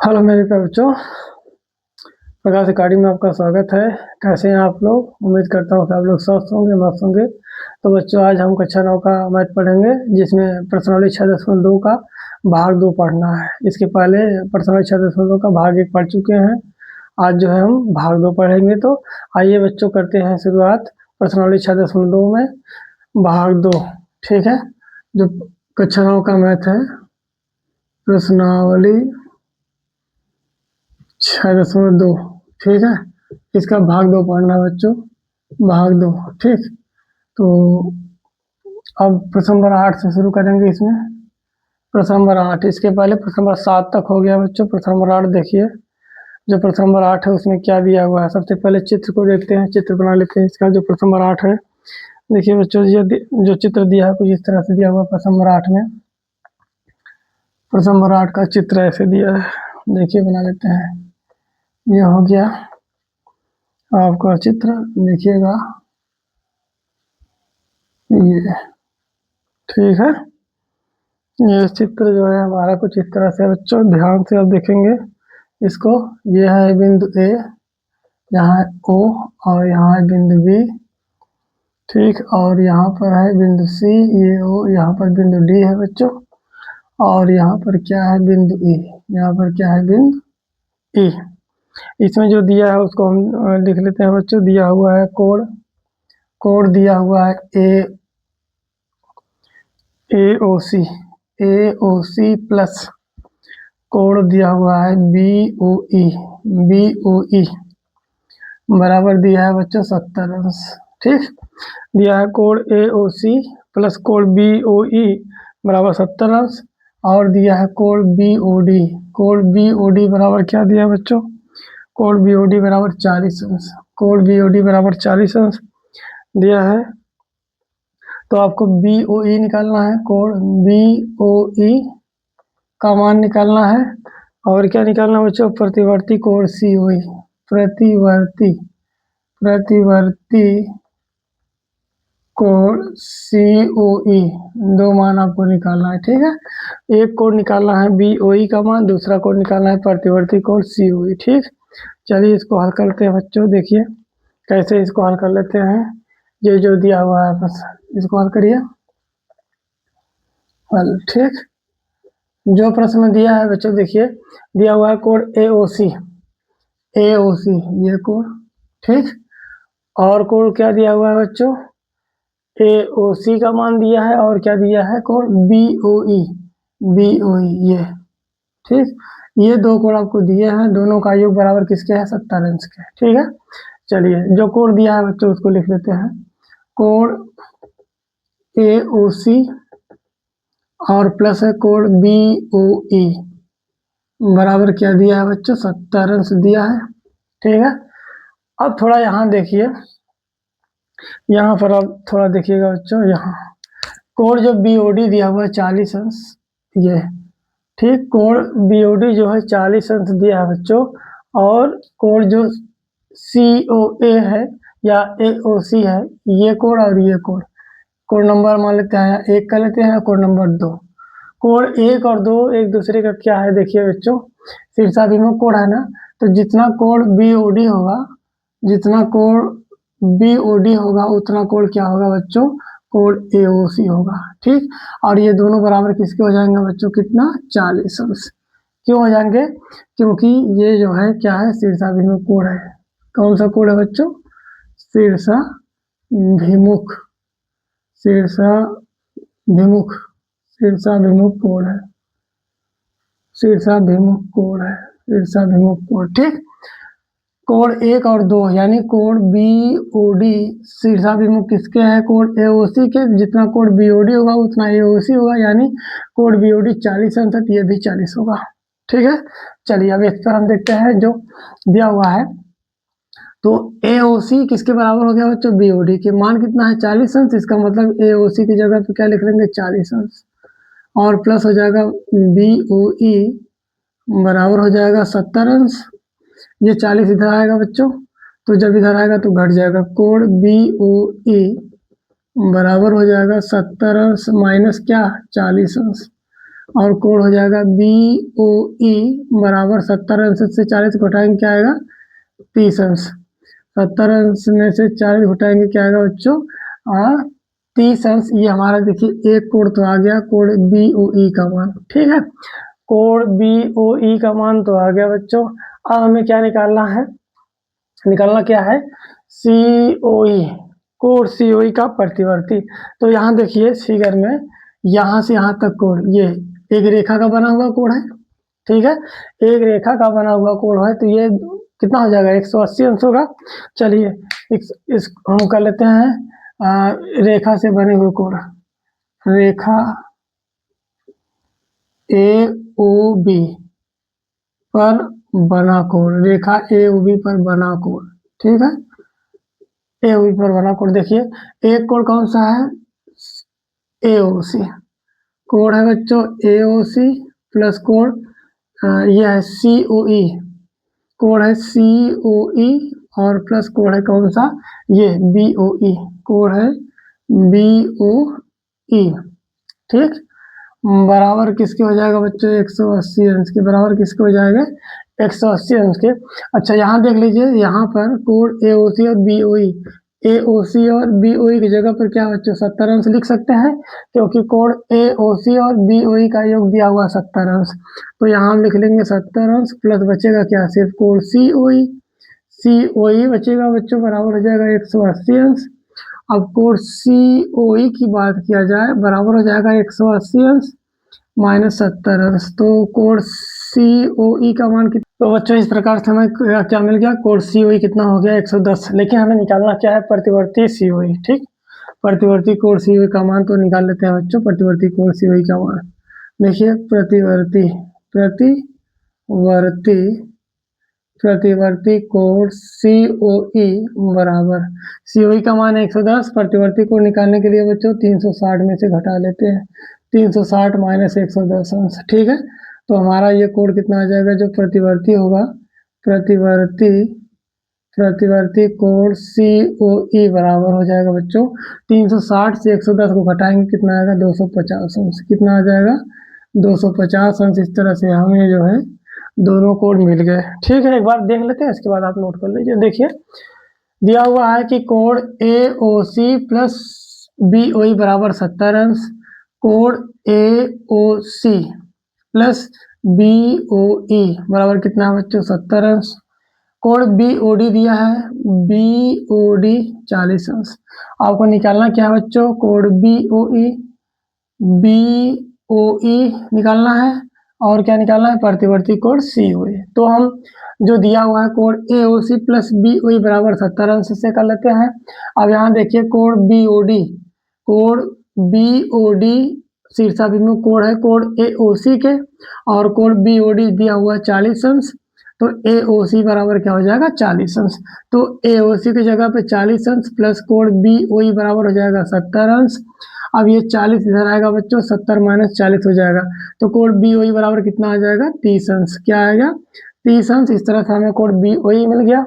Hello मेरे प्यारे बच्चों, प्रकाश अकाडमी में आपका स्वागत है। कैसे हैं आप लोग? उम्मीद करता हूँ कि आप लोग स्वस्थ होंगे, मस्त होंगे। तो बच्चों, आज हम कक्षा 9 का मैथ पढ़ेंगे, जिसमें प्रश्नावली 6.2 का भाग 2 पढ़ना है। इसके पहले प्रश्नावली 6.2 का भाग 1 पढ़ चुके हैं। आज जो है हम भाग 2 पढ़ेंगे। तो आइए बच्चों, करते हैं शुरुआत प्रश्नावली 6.2 में भाग 2। ठीक है, जो कक्षा 9 का मैथ है, प्रश्नावली 6.2। ठीक है, इसका भाग 2 पढ़ना है बच्चों, भाग 2। ठीक, तो अब प्रश्न नंबर 8 से शुरू करेंगे। इसमें प्रश्न नंबर 8, इसके पहले प्रश्न नंबर 7 तक हो गया बच्चों। प्रश्न नंबर 8 देखिए, जो प्रश्न नंबर 8 है उसमें क्या दिया हुआ है। सबसे पहले चित्र को देखते हैं, चित्र बना लेते हैं इसका। जो प्रश्न नंबर 8 है, देखिए बच्चों, ये जो चित्र दिया है कुछ इस तरह से दिया हुआ है। प्रश्न नंबर 8 में, प्रश्न नंबर 8 का चित्र ऐसे दिया है, देखिए बना लेते हैं। ये हो गया आपका चित्र, देखिएगा ये। ठीक है, ये चित्र जो है हमारा कुछ इस तरह से बच्चों, ध्यान से आप देखेंगे इसको। ये है बिंदु ए, यहाँ ओ, और यहाँ है बिंदु बी। ठीक, और यहाँ पर है बिंदु सी, ये ओ, यहाँ पर बिंदु डी है बच्चों, और यहाँ पर क्या है, बिंदु ई। यहाँ पर क्या है, बिंदु ई। इसमें जो दिया है उसको हम लिख लेते हैं बच्चों। दिया हुआ है कोण, कोण दिया हुआ है ए ओ सी प्लस कोण दिया हुआ है बी ओ ई बराबर दिया है बच्चों 70 अंश। ठीक, दिया है कोण ए ओ सी प्लस कोण बी ओ ई बराबर 70 अंश, और दिया है कोण बी ओ डी। कोण बी ओ डी बराबर क्या दिया है बच्चों, कोण बी ओ डी बराबर 40 अंश। कोण बी ओ डी बराबर 40 अंश दिया है। तो आपको बी ओ ई निकालना है, कोण बी ओ ई का मान निकालना है। और क्या निकालना है बच्चों, प्रतिवर्ती कोण सी ओ ई, प्रतिवर्ती कोण सी ओ ई, दो मान आपको निकालना है। ठीक है, एक कोण निकालना है बी ओ ई का मान, दूसरा कोण निकालना है प्रतिवर्ती कोण सी ओ ई। ठीक, चलिए इसको हल करते हैं बच्चों। देखिए कैसे इसको हल कर लेते हैं। ये जो दिया हुआ है बस इसको हल करिए, हल। ठीक, जो प्रश्न दिया है बच्चों, देखिए दिया हुआ है कोण ए ओ सी, ये कोण। ठीक, और कोण क्या दिया हुआ है बच्चों, ए ओ सी का मान दिया है, और क्या दिया है, कोण बी ओ ई, ये। ठीक, ये दो कोण आपको दिए हैं, दोनों का योग बराबर किसके है, 70 अंश के। ठीक है, चलिए जो कोण दिया है बच्चों उसको लिख लेते हैं। कोण ए ओ सी और प्लस है कोण बी ओ ई बराबर क्या दिया है बच्चों, 70 अंश दिया है। ठीक है, अब थोड़ा यहाँ देखिए, यहाँ पर आप थोड़ा देखिएगा बच्चों। यहाँ कोण जो बी ओ डी दिया हुआ है 40 अंश, ये। ठीक, कोण बी ओ डी जो है 40 अंश दिया है बच्चों, और कोण जो सी ओ ए है या ए ओ सी है, ये कोण और ये कोण, कोण नंबर मान लेते हैं 1 का लेते हैं, कोण नंबर 2। कोण 1 और 2 एक दूसरे का क्या है, देखिए बच्चों, शीर्षाभिमुख कोण है ना। तो जितना कोण बी ओ डी होगा, जितना कोण बी ओ डी होगा, उतना कोण क्या होगा बच्चों, कोण ए ओ सी होगा। ठीक, और ये दोनों बराबर किसके हो जाएंगे बच्चों, कितना, 40 अंश। क्यों हो जाएंगे, क्योंकि ये जो है क्या है, शीर्षाभिमुख कोण है। कौन सा कोण है बच्चों, शीर्षाभिमुख, शीर्षाभिमुख, शीर्षाभिमुख कोण है, शीर्षाभिमुख कोण है, शीर्षाभिमुख कोण। ठीक, कोण 1 और 2 यानी कोण बी ओ डी शीर्षाभिमुख किसके हैं, कोण ए ओ सी के। जितना कोण बी ओ डी होगा उतना ए ओ सी होगा, यानी कोण बी ओ डी 40 अंश, ये भी 40 होगा। ठीक है, चलिए अब इस पर हम देखते हैं जो दिया हुआ है। तो ए ओ सी किसके बराबर हो गया बच्चों, बी ओ डी के। मान कितना है, 40 अंश। इसका मतलब ए ओ सी की जगह पे क्या लिख लेंगे, 40 अंश, और प्लस हो जाएगा बी ओ ई बराबर हो जाएगा 70 अंश। ये 40 इधर आएगा बच्चों, तो जब इधर आएगा तो घट जाएगा। कोण बी ओ ई बराबर हो जाएगा 70 अंश माइनस क्या, 40 अंश। और कोड हो जाएगा BOE बराबर 70 अंश से 40 घटाएंगे क्या आएगा 30 अंश। 70 अंश में से 40 घटाएंगे क्या आएगा बच्चों 30 अंश। ये हमारा देखिए एक कोड तो आ गया, कोड BOE का मान। ठीक है, कोड BOE का मान तो आ गया बच्चों। अब हमें क्या निकालना है, निकालना क्या है COE, कोड COE का प्रतिवर्ती। तो यहाँ देखिए फिगर में यहाँ से यहाँ तक कोड, ये एक रेखा का बना हुआ कोड है। ठीक है, एक रेखा का बना हुआ कोड है, तो ये कितना हो जाएगा 180 अंश होगा। चलिए इस हम कर लेते हैं रेखा से बने हुए कोड, रेखा AOB पर बना कोड, रेखा AOB पर बना कोड। ठीक है, AOB पर बना कोड। देखिए एक कोड कौन सा है AOC, कोड है बच्चों AOC प्लस कोड यह है COE, कोड है COE और प्लस कोड है कौन सा ये BOE, कोड है BOE। ठीक, बराबर किसके हो जाएगा बच्चों 180 अंश के, बराबर किसके हो जाएगा 180 अंश के। अच्छा यहाँ देख लीजिए, यहाँ पर कोड AOC और BOE, AOC और BOE की जगह पर क्या बच्चों 70 अंश लिख सकते हैं, क्योंकि कोड AOC और BOE का योग दिया हुआ 70 अंश। तो यहाँ हम लिख लेंगे 70 अंश प्लस बचेगा क्या सिर्फ कोड COE, COE बचेगा बच्चों, बराबर हो जाएगा 180 अंश। अब कोड COE की बात किया जाए, बराबर हो जाएगा 180 अंश माइनस 70 अंश। तो कोड COE का मान कितना, तो बच्चों इस प्रकार से हमें क्या मिल गया, कोड COE कितना हो गया 110। लेकिन हमें निकालना क्या है प्रतिवर्ती COE। ठीक, प्रतिवर्ती कोड COE का मान तो निकाल लेते हैं बच्चों, प्रतिवर्ती कोड COE का मान देखिए, प्रतिवर्ती प्रतिवर्ती प्रतिवर्ती कोड COE बराबर, COE का मान है 110, प्रतिवर्ती कोड निकालने के लिए बच्चों 360 में से घटा लेते हैं, 360 माइनस 110 अंश। ठीक है, तो हमारा ये कोड कितना आ जाएगा जो प्रतिवर्ती होगा, प्रतिवर्ती प्रतिवर्ती कोड COE बराबर हो जाएगा बच्चों 360 से 110 को घटाएंगे कितना आएगा 250 अंश। कितना आ जाएगा 250 अंश। इस तरह से हमें जो है दोनों कोड मिल गए। ठीक है, एक बार देख लेते हैं, इसके बाद आप नोट कर लीजिए। देखिए दिया हुआ है कि कोड AOC प्लस BOE बराबर 70 अंश, कोड AOC प्लस BOE बराबर कितना है बच्चों 70 अंश, कोड BOD दिया है BOD 40 अंश। आपको निकालना क्या है बच्चों कोड BOE निकालना है, और क्या निकालना है प्रतिवर्ती कोड COE। तो हम जो दिया हुआ है कोड AOC प्लस BOE बराबर 70 अंश से कर लेते हैं। अब यहाँ देखिए कोड BOD शीर्षाभिमुख कोड है कोड AOC के, और कोड BOD दिया हुआ है 40 अंश। तो AOC बराबर क्या हो जाएगा 40 अंश। तो AOC की जगह पे 40 अंश प्लस कोड BOE बराबर हो जाएगा 70 अंश। अब ये 40 इधर आएगा बच्चों, 70 माइनस 40 हो जाएगा, तो कोड BOE बराबर कितना आ जाएगा 30 अंश। क्या आएगा 30 अंश। इस तरह से हमें कोड BOE मिल गया।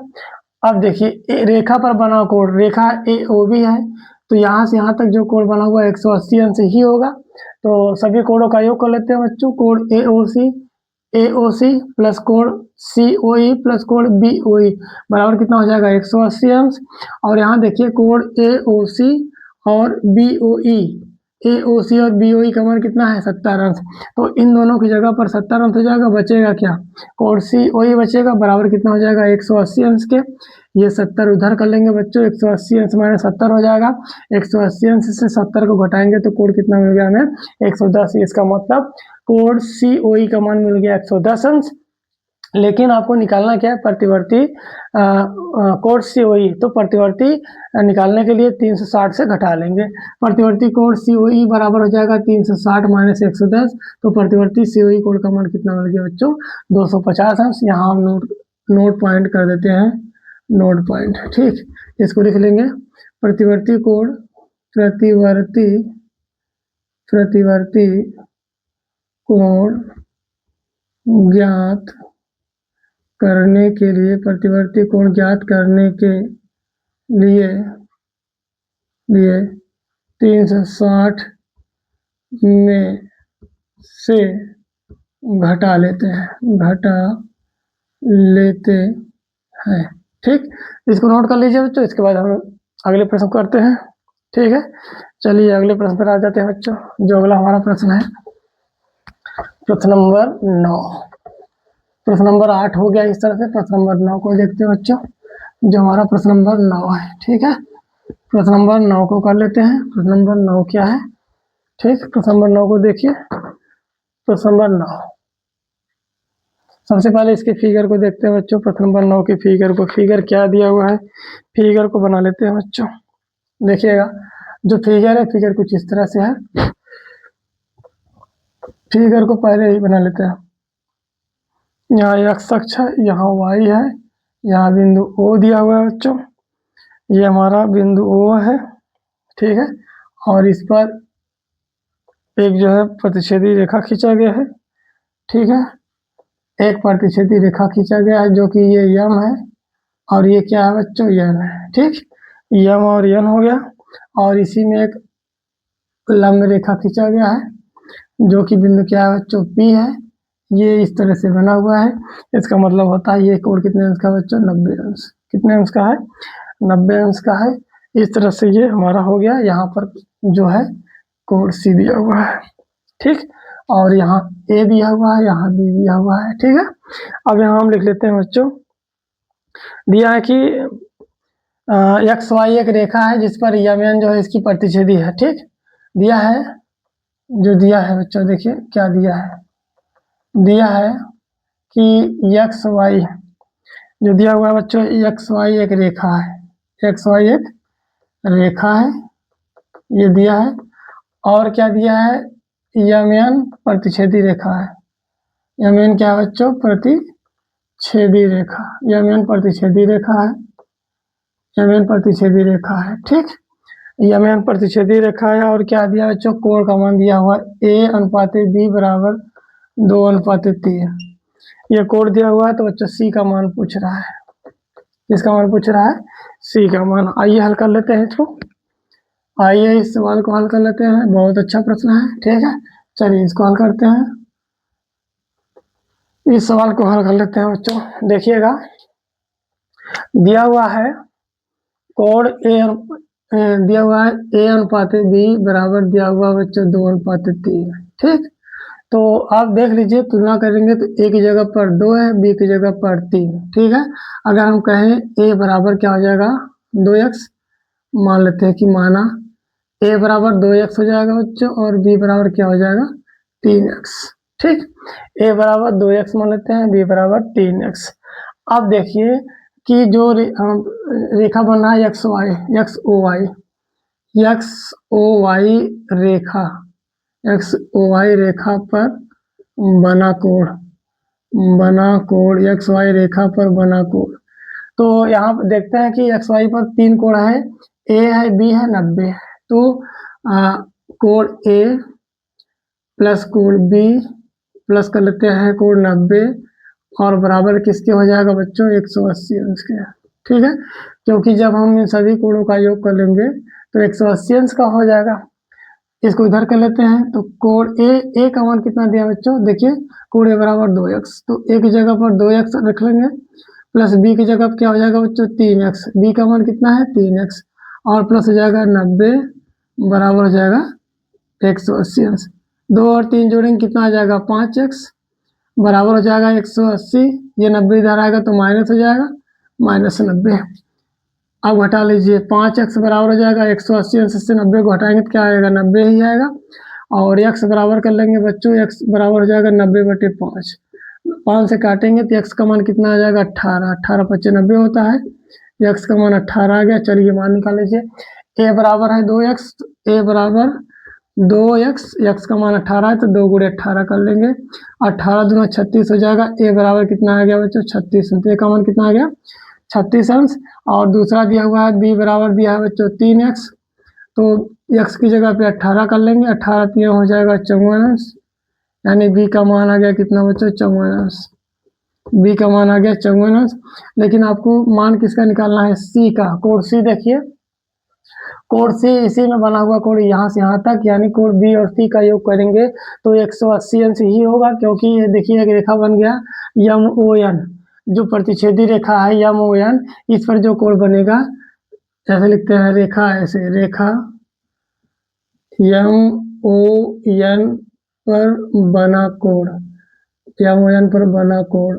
अब देखिए रेखा पर बना कोड, रेखा AOB है, तो यहाँ से यहाँ तक जो कोड बना हुआ 180 अंश ही होगा। तो सभी कोडों का योग कर लेते हैं बच्चों, code AOC plus code COE plus code BOE बराबर कितना हो जाएगा 180 अंश। और यहाँ देखिए कोड AOC और AOC और BOE का मान कितना है 70 अंश। तो इन दोनों की जगह पर 70 अंश हो जाएगा, बचेगा क्या कोड COE बचेगा, बराबर कितना हो जाएगा 180 अंश के। ये 70 उधर कर लेंगे बच्चों, 180 अंश माइनस 70 हो जाएगा, 180 अंश से 70 को घटाएंगे तो कोड कितना मिल गया हमें 110। इसका मतलब कोड COE का मान मिल गया 110 अंश। लेकिन आपको निकालना क्या है प्रतिवर्ती कोड COE। तो प्रतिवर्ती निकालने के लिए 360 से घटा लेंगे, प्रतिवर्ती कोड COE बराबर हो जाएगा 360 माइनस 110। तो प्रतिवर्ती COE कोड का मान कितना मिल गया बच्चों 250 अंश। यहाँ हम नोट पॉइंट कर देते हैं, नोट पॉइंट। ठीक, इसको लिख लेंगे प्रतिवर्ती कोड, प्रतिवर्ती प्रतिवर्ती कोड ज्ञात करने के लिए, प्रतिवर्ती कोण ज्ञात करने के लिए 360 में से घटा लेते हैं। ठीक, इसको नोट कर लीजिए बच्चों। इसके बाद हम अगले प्रश्न करते हैं। ठीक है, चलिए अगले प्रश्न पर आ जाते हैं बच्चों। जो अगला हमारा प्रश्न है, प्रश्न नंबर 9। प्रश्न नंबर 8 हो गया इस तरह से। प्रश्न नंबर 9 को देखते हैं बच्चों, जो हमारा प्रश्न नंबर 9 है। ठीक है, प्रश्न नंबर 9 को कर लेते हैं। प्रश्न नंबर 9 क्या है? ठीक, प्रश्न नंबर 9 को देखिए। प्रश्न नंबर 9, सबसे पहले इसके फिगर को देखते हैं बच्चों। प्रश्न नंबर 9 के फिगर क्या दिया हुआ है, फिगर को बना लेते हैं बच्चों। देखिएगा, जो फिगर है, फिगर कुछ इस तरह से है। फिगर को पहले ही बना लेते हैं। यहाँ एक्स अक्ष है, यहाँ वाई है, यहाँ बिंदु ओ दिया हुआ है बच्चों। ये हमारा बिंदु ओ है। ठीक है, और इस पर एक जो है प्रतिच्छेदी रेखा खींचा गया है। ठीक है, एक प्रतिच्छेदी रेखा खींचा गया है, जो कि ये यम है, और ये क्या है बच्चों? यन है। ठीक, यम और यन हो गया, और इसी में एक लंब रेखा खींचा गया है, जो कि बिंदु क्या है बच्चों? पी है। ये इस तरह से बना हुआ है। इसका मतलब होता है ये कोण कितने अंश का बच्चों? 90 अंश। कितने अंश का है? 90 अंश का है। इस तरह से ये हमारा हो गया। यहाँ पर जो है कोण सी दिया हुआ है। ठीक, और यहाँ ए दिया हुआ है, यहाँ बी दिया हुआ है। ठीक है, अब यहाँ हम लिख लेते हैं बच्चों। दिया है कि एक्स वाई एक रेखा है जिस पर यम एन जो है इसकी प्रतिच्छेदी है। ठीक, दिया है, जो दिया है बच्चों, देखिए क्या दिया है। दिया है कि एक्स वाई, जो दिया हुआ है बच्चों, एक्स वाई एक रेखा है। एक्स वाई एक रेखा है, ये दिया है। और क्या दिया है? यम एन प्रतिच्छेदी रेखा है। यम एन क्या है बच्चों? प्रतिच्छेदी रेखा। यम एन प्रतिच्छेदी रेखा है। यम एन प्रतिच्छेदी रेखा है। ठीक, यम एन प्रतिच्छेदी रेखा है। और क्या दिया बच्चों? कोण का मान दिया हुआ ए अनुपात बी बराबर 2:3। ये कोण दिया हुआ है, तो बच्चों सी का मान पूछ रहा है। किसका मान पूछ रहा है? सी का मान। आइए हल कर लेते हैं इसको। आइए इस सवाल को हल कर लेते हैं। बहुत अच्छा प्रश्न है। ठीक है, चलिए इसको हल करते हैं। इस सवाल को हल कर लेते हैं बच्चों। देखिएगा, दिया हुआ है कोण ए, दिया हुआ है ए अनुपात बी बराबर दिया हुआ बच्चों 2:3। ठीक, तो आप देख लीजिए, तुलना करेंगे तो ए की जगह पर 2 है, बी की जगह पर 3। ठीक है, अगर हम कहें ए बराबर क्या हो जाएगा? 2x। मान लेते हैं कि माना ए बराबर 2x हो जाएगा बच्चों, और बी बराबर क्या हो जाएगा? 3x। ठीक, ए बराबर 2x मान लेते हैं, बी बराबर 3x। अब देखिए कि जो रेखा बन रहा है X Y, X O Y, X O Y रेखा, एक्स ओ वाई रेखा पर बना कोण एक्स वाई रेखा पर बना कोण। तो यहाँ पर देखते हैं कि एक्स वाई पर 3 कोण है, ए है, बी है, 90 है। तो कोण ए प्लस कोण बी प्लस कर लेते हैं कोण 90, और बराबर किसके हो जाएगा बच्चों? 180 अंश के। ठीक है, क्योंकि जब हम इन सभी कोणों का योग कर लेंगे तो 180 अंश का हो जाएगा। इसको इधर कर लेते हैं, तो कोण ए का मान कितना दिया बच्चों? देखिए, कोण ए बराबर 2x, तो ए की जगह पर 2x रख लेंगे, प्लस बी की जगह क्या हो जाएगा बच्चों? 3x। बी का मान कितना है? 3x, और प्लस हो जाएगा 90 बराबर हो जाएगा 180 अंश। 2 और 3 जोड़ेंगे, कितना आ जाएगा? 5x बराबर हो जाएगा 180। ये 90 इधर आएगा तो माइनस हो जाएगा, -90। अब घटा लीजिए, 5x बराबर हो जाएगा 180 अंश से 90 को हटाएंगे तो क्या आएगा? 90 ही आएगा। और x बराबर कर लेंगे बच्चों, x बराबर हो जाएगा 90/5। 5 से काटेंगे तो x का मान कितना आ जाएगा? 18। 18 × 90 होता है, x का मान 18 आ गया। चलिए मान निकाल लीजिए। a बराबर है 2x, a बराबर 2x, x का मान 18 है, तो 2 × 18 कर लेंगे। 18 दूना 36 हो जाएगा। a बराबर कितना आ गया बच्चों? 36 अंश। a का मान कितना आ गया? 36 अंश। और दूसरा दिया हुआ है b बराबर दिया है बच्चों 3x, तो x की जगह पे 18 कर लेंगे। 18 3 हो जाएगा 54 अंश, यानी b का मान आ गया कितना बच्चों? 54 अंश। b का मान आ गया 54 अंश। लेकिन आपको मान किसका निकालना है? c का। कोण c देखिए, कोड सी इसी में बना हुआ कोड यहाँ से यहाँ तक, यानी कोड बी और सी का योग करेंगे तो 180 अंश ही होगा, क्योंकि ये देखिए एक रेखा बन गया यम ओ एन, जो प्रतिच्छेदी रेखा है यम ओ एन, इस पर जो कोड बनेगा ऐसे लिखते हैं रेखा, ऐसे रेखा यम ओ एन पर बना कोड, यम ओ एन पर बना कोड,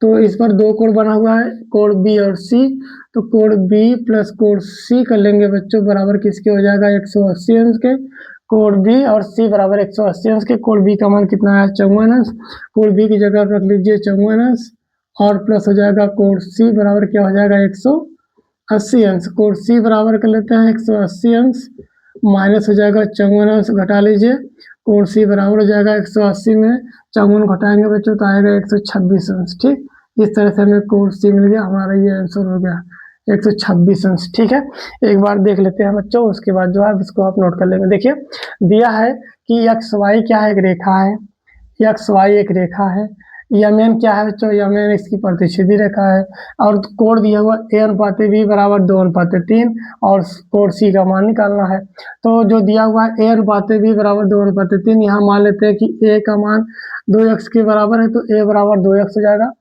तो इस पर दो कोड बना हुआ है, कोड बी और सी, तो कोड बी प्लस कोड सी कर लेंगे बच्चों बराबर किसके हो जाएगा 180 अंश के, कोड बी और सी बराबर 180 अंश के। कोड बी का मान कितना है 54 अंश, कोड बी की जगह रख लीजिए 54 अंश और प्लस हो जाएगा कोड सी बराबर क्या हो जाएगा 180 अंश। कोड सी बराबर कर लेते हैं 180 अंश, माइनस हो जाएगा 54 अंश, घटा लीजिए, कोड सी बराबर हो जाएगा 180 में 54 घटाएंगे बच्चों तो आएगा 126 अंश। ठीक, इस तरह से हमें कोड सी मिल गया, हमारा ये आंसर हो गया 126 अंश। ठीक है, एक बार देख लेते हैं बच्चों, उसके बाद जो है इसको आप नोट कर लेंगे। देखिए दिया है कि एक्स वाई क्या है, एक रेखा है, एक्स वाई एक रेखा है, यम एन क्या है बच्चों, यम एन इसकी प्रतिच्छेदी रेखा है, और कोड दिया हुआ ए अनुपात बी बराबर 2 अनुपात 3 और कोड सी का मान निकालना है। तो जो दिया हुआ है ए अनुपात बी बराबर 2 अनुपात 3, यहाँ मान लेते हैं कि ए का मान 2x के बराबर है तो ए बराबर 2x हो जाएगा,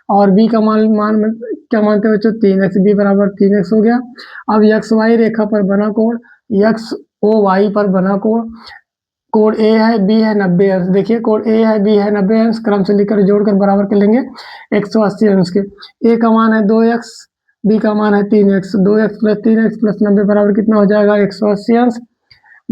और बी का मान क्या मानते हैं बच्चों 3x, बी बराबर 3x हो गया। अब एक्स वाई रेखा पर बना कोण, एक्स ओ वाई पर बना कोण, कोड ए है बी है 90 अंश, देखिए कोड ए है बी है 90 अंश, क्रम से लिखकर जोड़कर बराबर कर लेंगे 180 अंश के। ए का मान है 2x, बी का मान है 3x, 2x plus 3x plus 90 बराबर कितना हो जाएगा 180 अंश,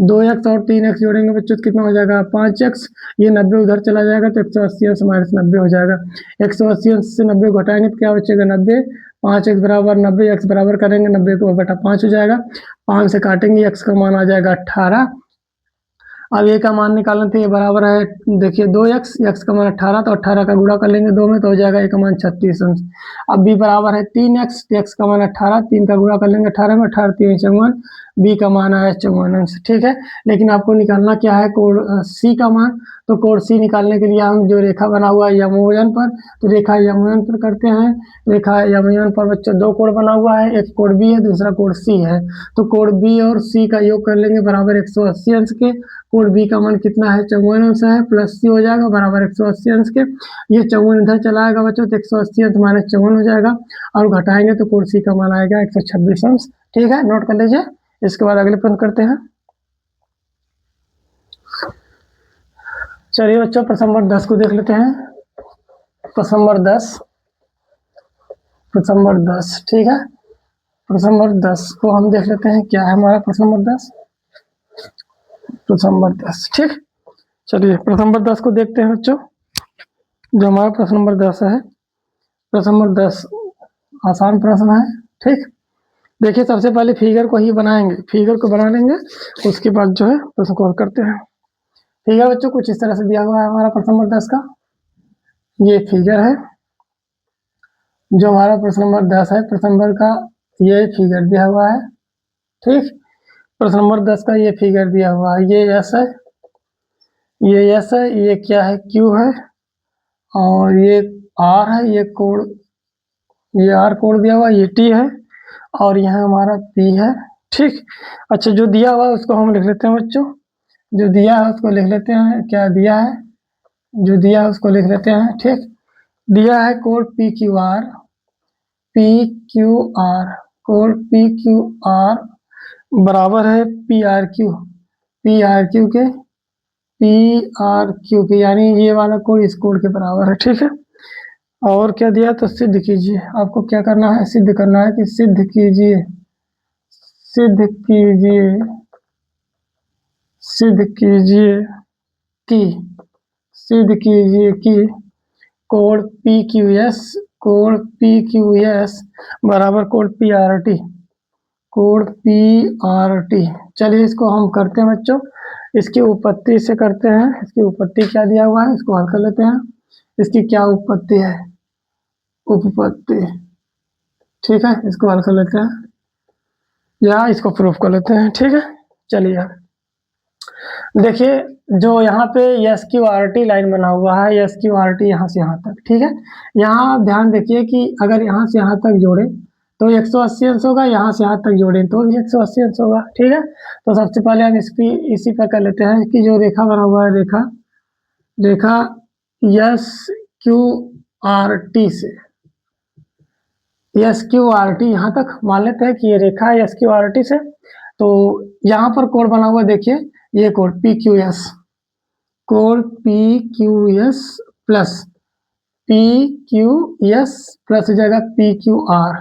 2x और 3x जोड़ेंगे बच्चों तो कितना हो जाएगा 5x, ये 90 उधर चला जाएगा तो 180 अंश माइनस 90 हो जाएगा, 180 अंश से 90 घटाएंगे तो क्या बचेगा 90, 5x बराबर 90, x बराबर करेंगे 90 को बटा 5 हो जाएगा, 5 से काटेंगे x का मान आ जाएगा 18। अब ए का मान निकालना था, ये बराबर है देखिए 2x, x का मान 18 तो 18 का गुणा कर लेंगे 2 में तो हो जाएगा ए का मान 36 अंश। अब b बराबर है 3x, x का मान 18, 3 का गुणा कर लेंगे 18 में, 18 3 54, b का मान आया 54 अंश। ठीक है, लेकिन आपको निकालना क्या है कोड सी का मान, तो कोड सी निकालने के लिए हम जो रेखा बना हुआ है यमोयन पर, तो रेखा यमोयन पर करते हैं, रेखा यमोयन पर बच्चों दो कोड बना हुआ है, एक कोड बी है दूसरा कोड सी है, तो कोड बी और सी का योग कर लेंगे बराबर 180 अंश के, कोड बी का मान कितना है 54 अंश है, प्लस सी हो जाएगा बराबर 180 अंश के, ये 54 इधर चला आएगा बच्चों तो 180 अंश माइनस 54 हो जाएगा, और घटाएंगे तो कोड सी का मान आएगा 126 अंश। ठीक है, नोट कर लीजिए। इसके बाद अगले प्रश्न करते हैं। चलिए बच्चों प्रश्न नंबर 10 को देख लेते हैं। प्रश्न नंबर 10, प्रश्न नंबर 10, ठीक है, प्रश्न नंबर 10 को हम देख लेते हैं क्या है हमारा प्रश्न नंबर 10, प्रश्न नंबर 10। ठीक, चलिए प्रश्न नंबर 10 को देखते हैं बच्चों। जो हमारा प्रश्न नंबर 10 है, प्रश्न नंबर 10 आसान प्रश्न है। ठीक, देखिए सबसे पहले फिगर को ही बनाएंगे, फिगर को बना लेंगे उसके बाद जो है प्रश्न को हल करते हैं। फिगर बच्चों कुछ इस तरह से दिया हुआ है हमारा प्रश्न नंबर 10 का, ये फिगर है जो हमारा प्रश्न नंबर 10 है, प्रश्न नंबर का ये फिगर दिया हुआ है। ठीक, प्रश्न नंबर 10 का ये फिगर दिया हुआ है, ये एस है, ये एस है, ये क्या है क्यू है, और ये आर है, ये कोड, ये आर कोड दिया हुआ, ये टी है, और यहाँ हमारा पी है। ठीक, अच्छा जो दिया हुआ है उसको हम लिख लेते हैं बच्चों, जो दिया है उसको लिख लेते हैं, क्या दिया है, जो दिया है उसको लिख लेते हैं। ठीक, दिया है code P Q are, P Q are, code P Q R बराबर है P R Q, P R Q के, पी आर क्यू के, यानी ये वाला कोड इस कोड के बराबर है। ठीक है, और क्या दिया तो सिद्ध कीजिए, आपको क्या करना है सिद्ध करना है कि सिद्ध कीजिए, सिद्ध कीजिए, सिद्ध कीजिए कि, सिद्ध कीजिए कि कोड पी क्यू एस, कोड पी क्यू एस बराबर कोड पी आर टी, कोड पी आर टी। चलिए इसको हम करते हैं बच्चों, इसकी उपपत्ति से करते हैं, इसकी उपपत्ति क्या दिया हुआ है इसको हल कर लेते हैं, इसकी क्या उपपत्ति है, उपपत्ति। ठीक है, इसको हल कर लेते हैं या इसको प्रूफ कर लेते हैं। ठीक है, चलिए देखिए जो यहाँ पे S Q R T line बना हुआ है, एस क्यू आर टी यहाँ से यहाँ तक। ठीक है, यहाँ आप ध्यान देखिए कि अगर यहाँ से यहाँ तक जोड़े तो 180 अंश होगा, यहाँ से यहाँ तक जोड़ें तो भी 180 अंश होगा। ठीक है, तो सबसे पहले हम इसी पर कर लेते हैं कि जो रेखा बना हुआ है, रेखा एस क्यू आर टी से, एस क्यू आर टी यहाँ तक मान लेते हैं कि ये रेखा है एस क्यू आर टी से। तो यहाँ पर कोड बना हुआ देखिए, ये कोड पी क्यू एस, कोड P Q S plus P Q S plus हो जाएगा पी क्यू आर,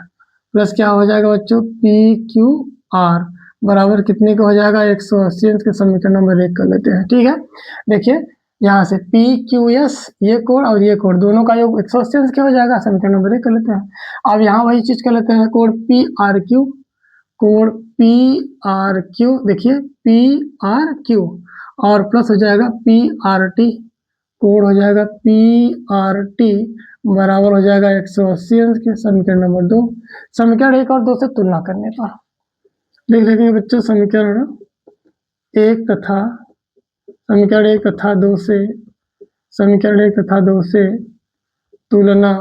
प्लस क्या हो जाएगा बच्चों, पी क्यू आर बराबर कितने का हो जाएगा, 180 अंश के समीकरण नंबर 1 कर लेते हैं। ठीक है, देखिए यहाँ से पी क्यू एस ये कोड और ये कोड दोनों का योग 180 अंश क्या हो जाएगा, समीकरण नंबर 1 कर लेते हैं। अब यहाँ वही चीज कर लेते हैं, code P R Q, code P R Q, देखिए पी आर क्यू और प्लस हो जाएगा पी आर टी, कोड हो जाएगा पी आर टी बराबर हो जाएगा 180 अंश के समीकरण नंबर 2। समीकरण 1 और 2 से तुलना करने पर लिख लेंगे बच्चों, समीकरण 1 तथा समीकरण 1 तथा 2 से, समीकरण 1 तथा 2 से तुलना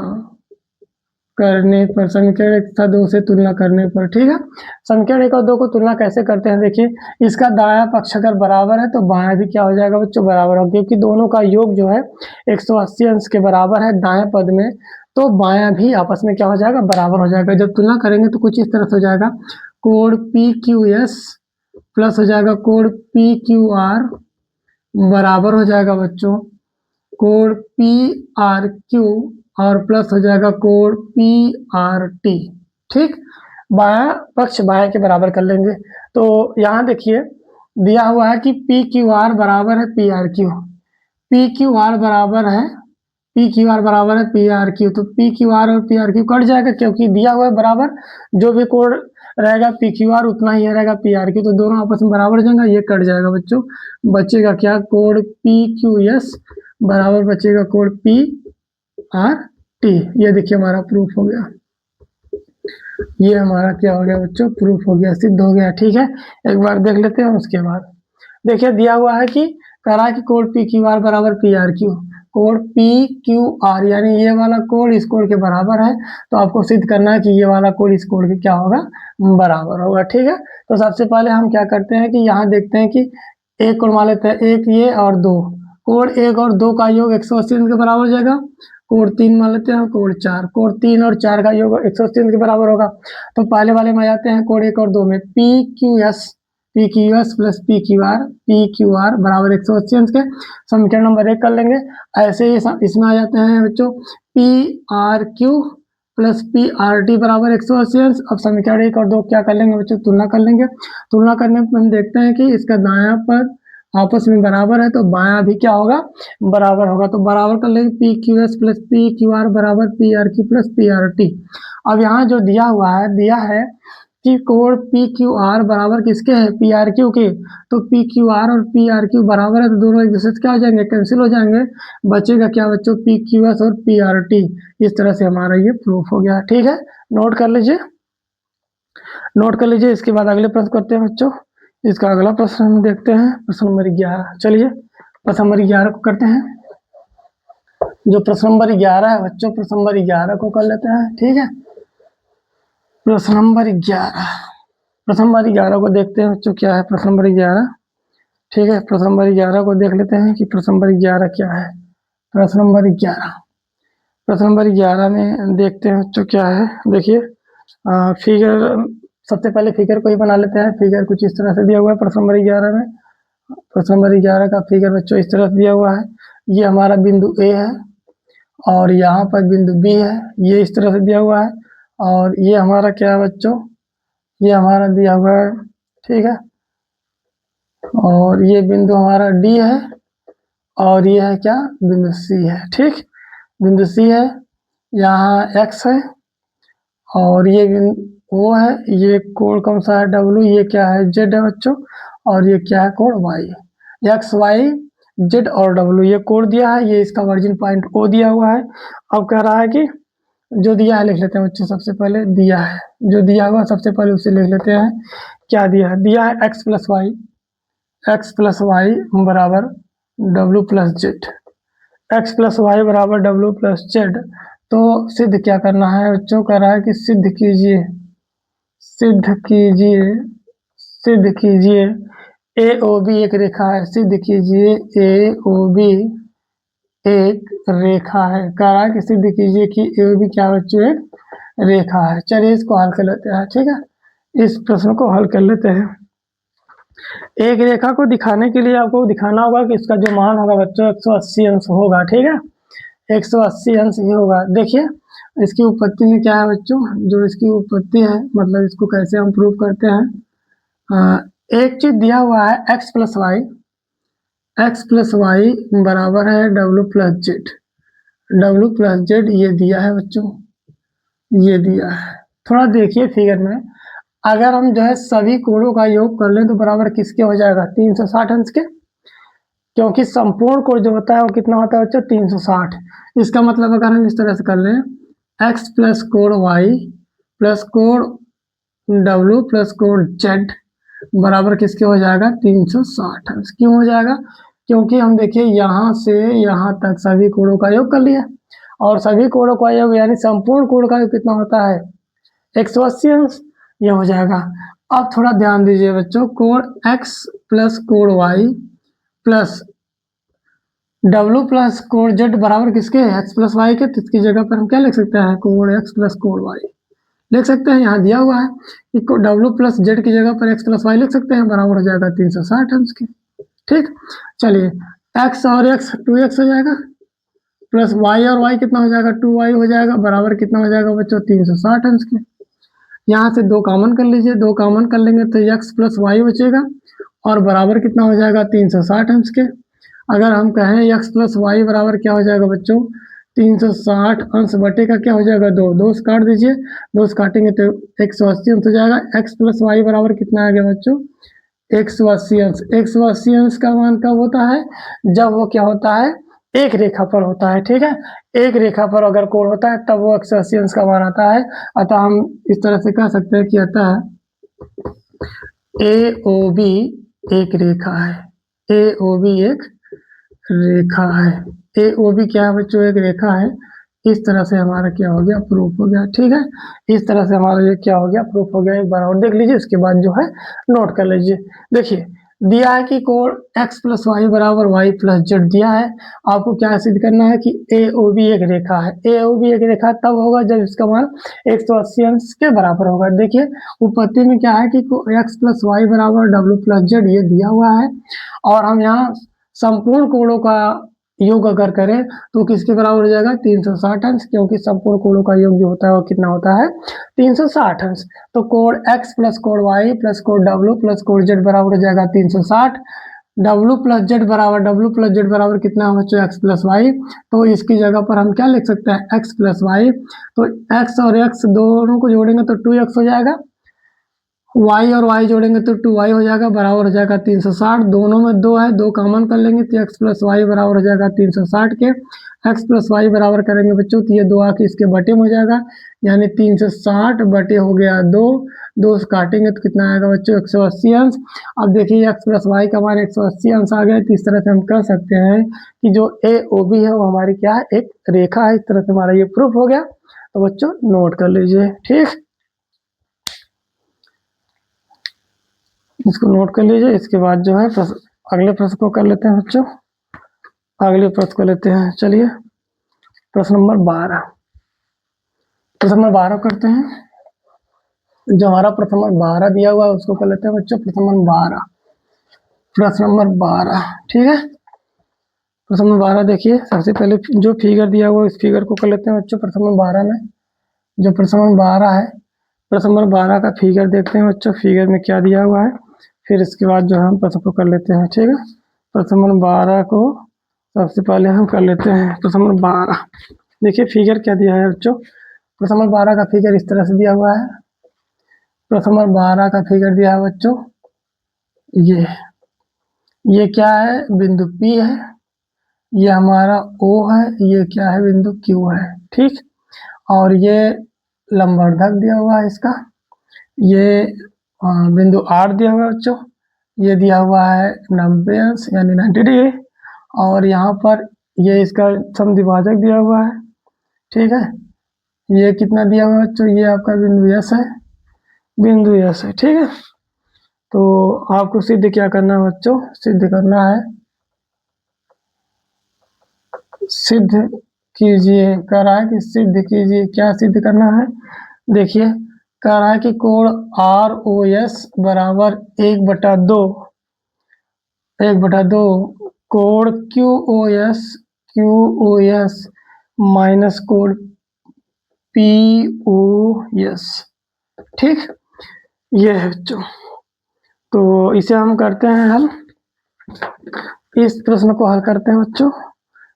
करने पर, समीकरण 1 तथा 2 से तुलना करने पर। ठीक है, समीकरण 1 और 2 को तुलना कैसे करते हैं, देखिए इसका दायां पक्ष अगर बराबर है तो बायां भी क्या हो जाएगा बच्चों, बराबर हो, क्योंकि दोनों का योग जो है 180 अंश के बराबर है दाएं पद में, तो बायां भी आपस में क्या हो जाएगा, बराबर हो जाएगा। जब तुलना करेंगे तो कुछ इस तरह से हो जाएगा, code P Q S plus हो जाएगा कोड पी क्यू आर बराबर हो जाएगा बच्चों कोड पी आर क्यू और प्लस हो जाएगा कोड पी आर टी। ठीक, बायां पक्ष बायां के बराबर कर लेंगे। तो यहाँ देखिए दिया हुआ है कि पी क्यू आर बराबर है P R Q, P Q R बराबर है पी क्यू आर बराबर है पी आर क्यू, तो पी क्यू आर और पी आर क्यू कट जाएगा क्योंकि दिया हुआ है बराबर, जो भी कोड रहेगा पी क्यू आर उतना ही रहेगा पी आर क्यू, तो दोनों आपस में बराबर हो जाएगा, ये कट जाएगा बच्चों, बचेगा क्या, कोड पी क्यू एस बराबर बचेगा कोड पी आर टी। ये देखिए हमारा प्रूफ हो गया, ये हमारा क्या हो गया बच्चों, प्रूफ हो गया, सिद्ध हो गया। ठीक है, एक बार देख लेते हैं उसके बाद। देखिए दिया हुआ है कि करा कि कोड पी क्यू आर बराबर P R Q, code P Q are यानी ये वाला कोड इस कोड के बराबर है, तो आपको सिद्ध करना है कि ये वाला कोड इस कोड के क्या होगा, बराबर होगा। ठीक है, तो सबसे पहले हम क्या करते हैं कि यहाँ देखते हैं कि एक कोड मान लेते हैं, एक ये और दो, कोड 1 और 2 का योग 180 के बराबर हो जाएगा, कोड 3 मान लेते हैं, कोड 4, कोड 3 और 4 का योग 180 के बराबर होगा। तो पहले वाले में आ जाते हैं कोड 1 और 2 में, P Q S plus P Q R बराबर 180 के समीकरण नंबर 1 कर लेंगे। ऐसे ही इसमें आ जाते हैं बच्चों P R Q plus P R T बराबर 180 अंश। अब समीकरण 1 और 2 क्या कर लेंगे बच्चों, तुलना कर लेंगे। तुलना करने पर हम देखते हैं कि इसका दायां पद आपस में बराबर है तो बायां भी क्या होगा, बराबर होगा, तो बराबर कर लेंगे P Q S plus P Q R बराबर P R Q plus P R T. अब यहाँ जो दिया हुआ है, दिया है कि कोड पी क्यू आर बराबर किसके है, पी आर क्यू के, तो पी क्यू आर और पी आर क्यू बराबर है तो दोनों एक दूसरे से क्या हो जाएंगे, कैंसिल हो जाएंगे, बचेगा क्या बच्चों, पी क्यू एस और पी आर टी। इस तरह से हमारा ये प्रूफ हो गया। ठीक है, नोट कर लीजिए, नोट कर लीजिए। इसके बाद अगले प्रश्न करते हैं बच्चों। इसका अगला प्रश्न हम देखते हैं, प्रश्न नंबर 11। चलिए प्रश्न नंबर 11 को करते हैं। जो प्रश्न नंबर 11 है बच्चों, प्रश्न नंबर 11 को कर लेते हैं। ठीक है, प्रश्न नंबर 11, प्रश्न नंबर 11 को देखते हैं बच्चों, क्या है प्रश्न नंबर 11। ठीक है, प्रश्न नंबर 11 को देख लेते हैं कि प्रश्न नंबर 11 क्या है। प्रश्न नंबर 11, प्रश्न नंबर 11 में देखते हैं बच्चों क्या है। देखिए फिगर, सबसे पहले फिगर को ही बना लेते हैं। फिगर कुछ इस तरह से दिया हुआ है प्रश्न नंबर 11 में। प्रश्न नंबर 11 का फिगर बच्चों इस तरह से दिया हुआ है, ये हमारा बिंदु ए है और यहाँ पर बिंदु बी है, ये इस तरह से दिया हुआ है, और ये हमारा क्या है बच्चों, ये हमारा दिया हुआ है। ठीक है, और ये बिंदु हमारा डी है और ये है क्या, बिंदु सी है। ठीक, बिंदु सी है, यहाँ एक्स है और ये वो है, ये कोण कौन सा है, डब्लू, ये क्या है, जेड है बच्चों, और ये क्या है कोण वाई, एक्स वाई जेड और डब्लू ये कोण दिया है, ये इसका वर्जिन पॉइंट ओ दिया हुआ है। अब कह रहा है कि जो दिया है लिख लेते हैं बच्चों, सबसे पहले दिया है, जो दिया हुआ सबसे पहले उसे लिख लेते हैं। क्या दिया है, दिया है एक्स प्लस वाई बराबर W plus Z, X plus Y बराबर डब्लू प्लस जेड। तो सिद्ध क्या करना है बच्चों, कह रहा है कि सिद्ध कीजिए, सिद्ध कीजिए, सिद्ध कीजिए ए ओ बी एक रेखा है, सिद्ध कीजिए ए ओ बी एक रेखा है। कह रहा है कि सिद्ध कीजिए कि ए ओ बी क्या बच्चों एक रेखा है। चलिए इसको हल कर लेते हैं, ठीक है, इस प्रश्न को हल कर लेते हैं। एक रेखा को दिखाने के लिए आपको दिखाना होगा कि इसका जो मान होगा बच्चों 180 अंश होगा, ठीक है, 180 अंश ही होगा। देखिए इसकी उत्पत्ति में क्या है बच्चों, जो इसकी उत्पत्ति है मतलब इसको कैसे हम प्रूव करते हैं। एक चीज दिया हुआ है x प्लस वाई बराबर है डब्ल्यू प्लस जेड ये दिया है बच्चों, ये दिया है। थोड़ा देखिए फिगर में, अगर हम जो है सभी कोणों का योग कर लें तो बराबर किसके हो जाएगा 360 अंश के, क्योंकि संपूर्ण कोण जो होता है वो कितना होता है बच्चों 360। इसका मतलब अगर हम इस तरह से कर लें x प्लस कोण वाई प्लस कोण डब्ल्यू प्लस कोण जेड बराबर किसके हो जाएगा 360 अंश। क्यों हो जाएगा, क्योंकि हम देखिए यहाँ से यहाँ तक सभी कोणों का योग कर लिया, और सभी कोणों का योग यानी संपूर्ण कोण का योग कितना होता है 180 अंश, ये हो जाएगा। अब थोड़ा ध्यान दीजिए बच्चों, कोण x प्लस कोण y प्लस डब्ल्यू प्लस कोण जेड बराबर किसके x प्लस वाई के, तो इसकी जगह पर हम क्या लिख सकते हैं कोण x प्लस कोण y लिख सकते हैं। यहाँ दिया हुआ है कि डब्ल्यू प्लस जेड की जगह पर x प्लस वाई लिख सकते हैं, बराबर हो जाएगा 360 अंश के। ठीक, चलिए x और x 2x हो जाएगा प्लस y और y कितना हो जाएगा 2y हो जाएगा, बराबर कितना हो जाएगा बच्चों 360 अंश के। यहाँ से दो कॉमन कर लीजिए, दो कॉमन कर लेंगे तो x प्लस वाई बचेगा और बराबर कितना हो जाएगा 360 अंश के। अगर हम कहें x प्लस वाई बराबर क्या हो जाएगा बच्चों 360 अंश बटे का क्या हो जाएगा दो से काट दीजिए, दो से काटेंगे तो 180 अंश हो जाएगा। x प्लस वाई बराबर कितना आ गया बच्चों 180 अंश। 180 अंश का मान कब होता है, जब वो क्या होता है एक रेखा पर होता है, ठीक है, एक रेखा पर अगर कोण होता है तब वो 180 अंश का मान आता है। अतः हम इस तरह से कह सकते हैं कि अतः ए ओ बी एक रेखा है, ए ओ बी एक रेखा है, ए ओ बी क्या है बच्चों एक रेखा है। इस तरह से हमारा क्या हो गया प्रूफ हो गया, ठीक है, इस तरह से हमारा ये क्या हो गया प्रूफ हो गया। एक बार और देख लीजिए, इसके बाद जो है नोट कर लीजिए। देखिए दिया है कि कोण x प्लस वाई बराबर वाई प्लस जेड दिया है, आपको क्या सिद्ध करना है कि ए ओ बी एक रेखा है। ए ओ बी एक रेखा तब होगा जब इसका मान 180 अंश के बराबर होगा। देखिए उत्पत्ति में क्या है कि x प्लस वाई बराबर डब्ल्यू प्लस जेड ये दिया हुआ है, और हम यहाँ संपूर्ण कोणों का योग अगर करें तो किसके बराबर हो जाएगा 360 अंश, क्योंकि संपूर्ण कोणों का योग जो होता है वो कितना होता है 360 अंश। तो कोण x प्लस कोण y प्लस कोण w प्लस कोण z बराबर हो जाएगा 360। डब्ल्यू प्लस जेड बराबर कितना बच्चों x प्लस वाई, तो इसकी जगह पर हम क्या लिख सकते हैं x प्लस वाई, तो x और x दोनों को जोड़ेंगे तो 2x हो जाएगा, y और y जोड़ेंगे तो 2y हो जाएगा, बराबर हो जाएगा 360। दोनों में दो है, दो कॉमन कर लेंगे तो x प्लस वाई बराबर हो जाएगा 360 के। x प्लस वाई बराबर करेंगे बच्चों तो ये दो आके इसके बटे में हो जाएगा, यानी 360 बटे हो गया दो से काटेंगे तो कितना आएगा बच्चों 180 अंश। अब देखिए x प्लस वाई का मान 180 अंश आ गया, तो इस तरह से हम कह सकते हैं कि जो ए ओ बी है वो हमारी क्या है एक रेखा है। इस तरह से हमारा ये प्रूफ हो गया, तो बच्चों नोट कर लीजिए, ठीक, इसको नोट कर लीजिए। इसके बाद जो है अगले प्रश्न को कर लेते हैं बच्चों, अगले प्रश्न को लेते हैं। चलिए प्रश्न नंबर 12, प्रश्न नंबर 12 करते हैं। जो हमारा प्रश्न नंबर 12 दिया हुआ है उसको कर लेते हैं बच्चों, प्रश्न नंबर 12, प्रश्न नंबर 12, ठीक है। प्रश्न नंबर 12 देखिए, सबसे पहले जो फिगर दिया हुआ है इस फिगर को कर लेते हैं बच्चों। प्रश्न नंबर 12 में जो प्रश्न नंबर 12 है, प्रश्न नंबर 12 का फिगर देखते हैं बच्चों, फिगर में क्या दिया हुआ है, फिर इसके बाद जो है हम प्रश्न को कर लेते हैं, ठीक है। प्रश्न नंबर 12 को सबसे पहले हम कर लेते हैं। प्रश्न नंबर 12 देखिए फिगर क्या दिया है बच्चों, प्रश्न नंबर 12 का फिगर इस तरह से दिया हुआ है। प्रश्न नंबर 12 का फिगर दिया है बच्चों, ये क्या है बिंदु P है, ये हमारा O है, ये क्या है बिंदु Q है, ठीक, और ये लंबवर्धक दिया हुआ है इसका, ये बिंदु R दिया हुआ है बच्चों, ये दिया हुआ है 90 अंश यानी 90 डिग्री, और यहाँ पर ये इसका समद्विभाजक दिया हुआ है, ठीक है। ये कितना दिया हुआ है बच्चों, ये आपका बिंदु S है, बिंदु यस है, ठीक है। तो आपको सिद्ध क्या करना है बच्चों, सिद्ध करना है, सिद्ध कीजिए, कह रहा है कि सिद्ध कीजिए, क्या सिद्ध करना है, देखिए कह रहा है कि कोण आर ओ एस बराबर 1/2, 1/2 कोण क्यू ओ एस माइनस कोण पी ओ एस, ठीक, ये है बच्चों। तो इसे हम करते हैं हल, इस प्रश्न को हल करते हैं बच्चों।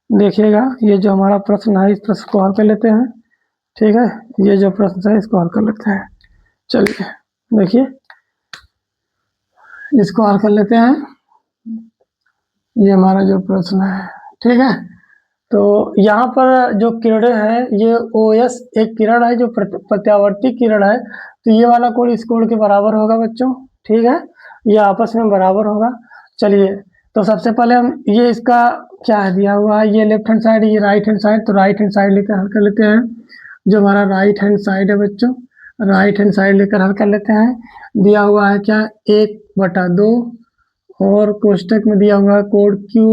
देखिएगा ये जो हमारा प्रश्न है, इस प्रश्न को हल कर लेते हैं, ठीक है। ये जो प्रश्न है इसको हल कर लेते हैं, चलिए देखिए इसको हल कर लेते हैं। ये हमारा जो प्रश्न है, ठीक है। तो यहाँ पर जो किरणें हैं, ये ओ एस एक किरण है जो प्रत्यावर्ती किरण है, तो ये वाला कोण इस कोण के बराबर होगा बच्चों, ठीक है, ये आपस में बराबर होगा। चलिए तो सबसे पहले हम ये इसका क्या है दिया हुआ है, ये लेफ्ट हैंड साइड, ये राइट हैंड साइड, तो राइट हैंड साइड लेकर हल कर लेते हैं। जो हमारा राइट हैंड साइड है बच्चों, राइट हैंड साइड लेकर हल कर लेते हैं। दिया हुआ है क्या, 1/2 और कोष्टक में दिया हुआ है कोण क्यू